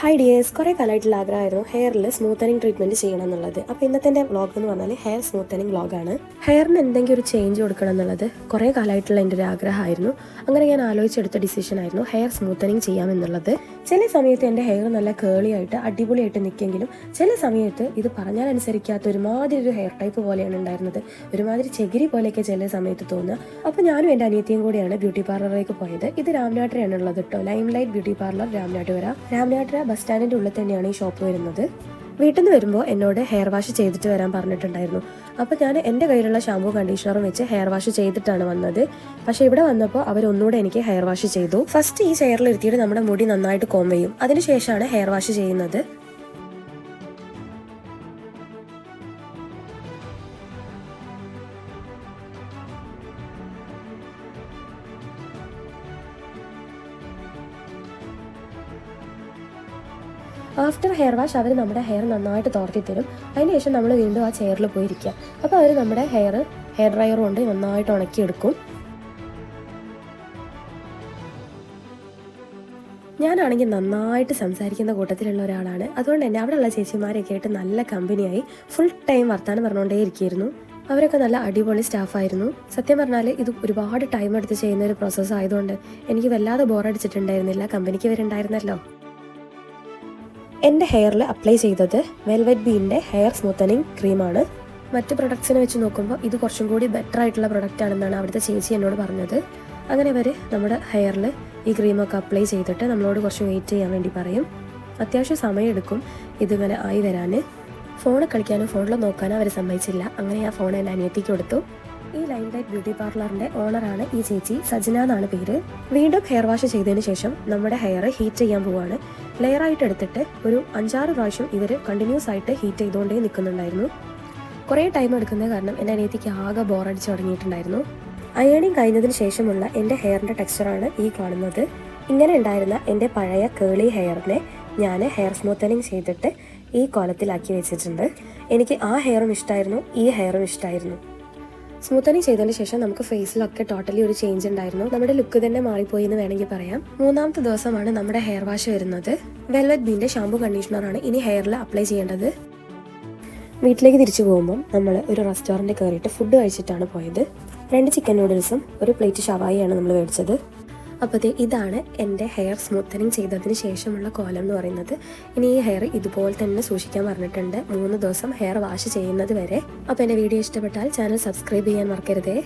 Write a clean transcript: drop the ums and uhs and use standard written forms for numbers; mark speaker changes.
Speaker 1: Hi dears, കുറേ കാലമായിട്ടുള്ള ആഗ്രഹമായിരുന്നു ഹെയറിൽ സ്മൂത്തനിങ് ട്രീറ്റ്മെൻറ്റ് ചെയ്യണം എന്നുള്ളത്. അപ്പോൾ ഇന്നത്തെ എൻ്റെ വ്ളോഗ് എന്ന് പറഞ്ഞാൽ ഹെയർ സ്മൂത്തനിങ് വ്ളോഗാണ്. ഹെയറിന് എന്തെങ്കിലും ഒരു ചേഞ്ച് കൊടുക്കണം എന്നുള്ളത് കുറേ കാലമായിട്ടുള്ള എൻ്റെ ഒരു ആഗ്രഹമായിരുന്നു. അങ്ങനെ ഞാൻ ആലോചിച്ചെടുത്ത ഡിസിഷനായിരുന്നു ഹെയർ സ്മൂത്തനിങ് ചെയ്യാമെന്നുള്ളത്. ചില സമയത്ത് എൻ്റെ ഹെയർ നല്ല കേളി ആയിട്ട് അടിപൊളിയായിട്ട് നിൽക്കെങ്കിലും ചില സമയത്ത് ഇത് പറഞ്ഞാൽ അനുസരിക്കാത്ത ഒരുമാതിരി ഒരു ഹെയർ ടൈപ്പ് പോലെയാണ് ഉണ്ടായിരുന്നത്. ഒരുമാതിരി ചെകിരി പോലെയൊക്കെ ചില സമയത്ത് തോന്നുക. അപ്പോൾ ഞാനും എൻ്റെ അനിയത്തിയും കൂടിയാണ് ബ്യൂട്ടി പാർലറിലേക്ക് പോയത്. ഇത് രാംനാട്ടിലാണ് ഉള്ളത് കേട്ടോ, lime light beauty parlour Ramanattukara bus സ്റ്റാൻഡിൻ്റെ ഉള്ളിൽ തന്നെയാണ് ഈ ഷോപ്പ് വരുന്നത്. വീട്ടിൽ നിന്ന് വരുമ്പോൾ എന്നോട് ഹെയർ വാഷ് ചെയ്തിട്ട് വരാൻ പറഞ്ഞിട്ടുണ്ടായിരുന്നു. അപ്പോൾ ഞാൻ എൻ്റെ കയ്യിലുള്ള ഷാമ്പൂ കണ്ടീഷണറും വെച്ച് ഹെയർ വാഷ് ചെയ്തിട്ടാണ് വന്നത്. പക്ഷേ ഇവിടെ വന്നപ്പോൾ അവരൊന്നുകൂടെ എനിക്ക് ഹെയർ വാഷ് ചെയ്തു. ഫസ്റ്റ് ഈ ചെയറിൽ ഇരുത്തിയിട്ട് നമ്മുടെ മുടി നന്നായിട്ട് കോംബ് ചെയ്യും, അതിനുശേഷമാണ് ഹെയർ വാഷ് ചെയ്യുന്നത്. ആഫ്റ്റർ ഹെയർ വാഷ് അവർ നമ്മുടെ ഹെയർ നന്നായിട്ട് തോർത്തി തരും. അതിനുശേഷം നമ്മൾ വീണ്ടും ആ ചെയറിൽ പോയിരിക്കുക. അപ്പോൾ അവർ നമ്മുടെ ഹെയർ ഡ്രയർ കൊണ്ട് നന്നായിട്ട് ഉണക്കിയെടുക്കും. ഞാനാണെങ്കിൽ നന്നായിട്ട് സംസാരിക്കുന്ന കൂട്ടത്തിലുള്ള ഒരാളാണ്. അതുകൊണ്ട് തന്നെ അവിടെയുള്ള ചേച്ചിമാരെയൊക്കെ ആയിട്ട് നല്ല കമ്പനിയായി ഫുൾ ടൈം വർത്താനം പറഞ്ഞുകൊണ്ടേ ഇരിക്കുകയായിരുന്നു. അവരൊക്കെ നല്ല അടിപൊളി സ്റ്റാഫായിരുന്നു. സത്യം പറഞ്ഞാൽ ഇത് ഒരുപാട് ടൈം എടുത്ത് ചെയ്യുന്ന ഒരു പ്രോസസ്സ് ആയതുകൊണ്ട് എനിക്ക് വല്ലാതെ ബോറടിച്ചിട്ടുണ്ടായിരുന്നില്ല. കമ്പനിക്ക് വരുന്നുണ്ടായിരുന്നല്ലോ. എൻ്റെ ഹെയറിൽ അപ്ലൈ ചെയ്തത് വെൽവെറ്റ് ബീൻ്റെ ഹെയർ സ്മൂത്തനിങ് ക്രീമാണ്. മറ്റ് പ്രൊഡക്ട്സിനെ വെച്ച് നോക്കുമ്പോൾ ഇത് കുറച്ചും കൂടി ബെറ്റർ ആയിട്ടുള്ള പ്രൊഡക്റ്റ് ആണെന്നാണ് അവിടുത്തെ ചേച്ചി എന്നോട് പറഞ്ഞത്. അങ്ങനെ അവർ നമ്മുടെ ഹെയറിൽ ഈ ക്രീമൊക്കെ അപ്ലൈ ചെയ്തിട്ട് നമ്മളോട് കുറച്ച് വെയിറ്റ് ചെയ്യാൻ വേണ്ടി പറയും. അത്യാവശ്യം സമയമെടുക്കും ഇതിങ്ങനെ ആയി വരാൻ. ഫോൺ കളിക്കാനോ ഫോണിൽ നോക്കാനോ അവർ സമ്മതിച്ചില്ല. അങ്ങനെ ആ ഫോൺ എൻ്റെ അനിയത്തിക്ക് കൊടുത്തു. ഈ ലൈം ലൈറ്റ് ബ്യൂട്ടി പാർലറിൻ്റെ ഓണറാണ് ഈ ചേച്ചി, സജന എന്നാണ് പേര്. വീണ്ടും ഹെയർ വാഷ് ചെയ്തതിന് ശേഷം നമ്മുടെ ഹെയർ ഹീറ്റ് ചെയ്യാൻ പോവുകയാണ്. ലെയറായിട്ട് എടുത്തിട്ട് ഒരു 5-6 പ്രാവശ്യം ഇവർ കണ്ടിന്യൂസ് ആയിട്ട് ഹീറ്റ് ചെയ്തുകൊണ്ടേ നിൽക്കുന്നുണ്ടായിരുന്നു. കുറേ ടൈം എടുക്കുന്നത് കാരണം എൻ്റെ അനിയത്തിക്ക് ആകെ ബോറടിച്ച് തുടങ്ങിയിട്ടുണ്ടായിരുന്നു. അയേണിങ് കഴിഞ്ഞതിന് ശേഷമുള്ള എൻ്റെ ഹെയറിൻ്റെ ടെക്സ്ചറാണ് ഈ കാണുന്നത്. ഇങ്ങനെ ഉണ്ടായിരുന്ന എൻ്റെ പഴയ കേളി ഹെയറിനെ ഞാൻ ഹെയർ സ്മൂത്തനിങ് ചെയ്തിട്ട് ഈ കോലത്തിലാക്കി വെച്ചിട്ടുണ്ട്. എനിക്ക് ആ ഹെയറും ഇഷ്ടമായിരുന്നു, ഈ ഹെയറും ഇഷ്ടമായിരുന്നു. സ്മൂത്തനിങ് ചെയ്തതിന് ശേഷം നമുക്ക് ഫേസിലൊക്കെ ടോട്ടലി ഒരു ചേഞ്ച് ഉണ്ടായിരുന്നു. നമ്മുടെ ലുക്ക് തന്നെ മാറിപ്പോയി എന്ന് വേണമെങ്കിൽ പറയാം. 3ാമത്തെ ദിവസമാണ് നമ്മുടെ ഹെയർ വാഷ് വരുന്നത്. വെൽവെറ്റ് ബീൻ്റെ ഷാമ്പൂ കണ്ടീഷണറാണ് ഇനി ഹെയറിൽ അപ്ലൈ ചെയ്യേണ്ടത്. വീട്ടിലേക്ക് തിരിച്ചു പോകുമ്പോൾ നമ്മൾ ഒരു റെസ്റ്റോറൻറ്റിൽ കയറിയിട്ട് ഫുഡ് കഴിച്ചിട്ടാണ് പോയത്. 2 ചിക്കൻ നൂഡിൽസും ഒരു പ്ലേറ്റ് ഷവായിയാണ് നമ്മൾ മേടിച്ചത്. അപ്പോൾ ഇതാണ് എൻ്റെ ഹെയർ സ്മൂത്തനിങ് ചെയ്തതിന് ശേഷമുള്ള കോലം എന്ന് പറയുന്നത്. ഇനി ഈ ഹെയർ ഇതുപോലെ തന്നെ സൂക്ഷിക്കാൻ പറഞ്ഞിട്ടുണ്ട് 3 ദിവസം ഹെയർ വാഷ് ചെയ്യുന്നത് വരെ. അപ്പോൾ എൻ്റെ വീഡിയോ ഇഷ്ടപ്പെട്ടാൽ ചാനൽ സബ്സ്ക്രൈബ് ചെയ്യാൻ മറക്കരുതേ.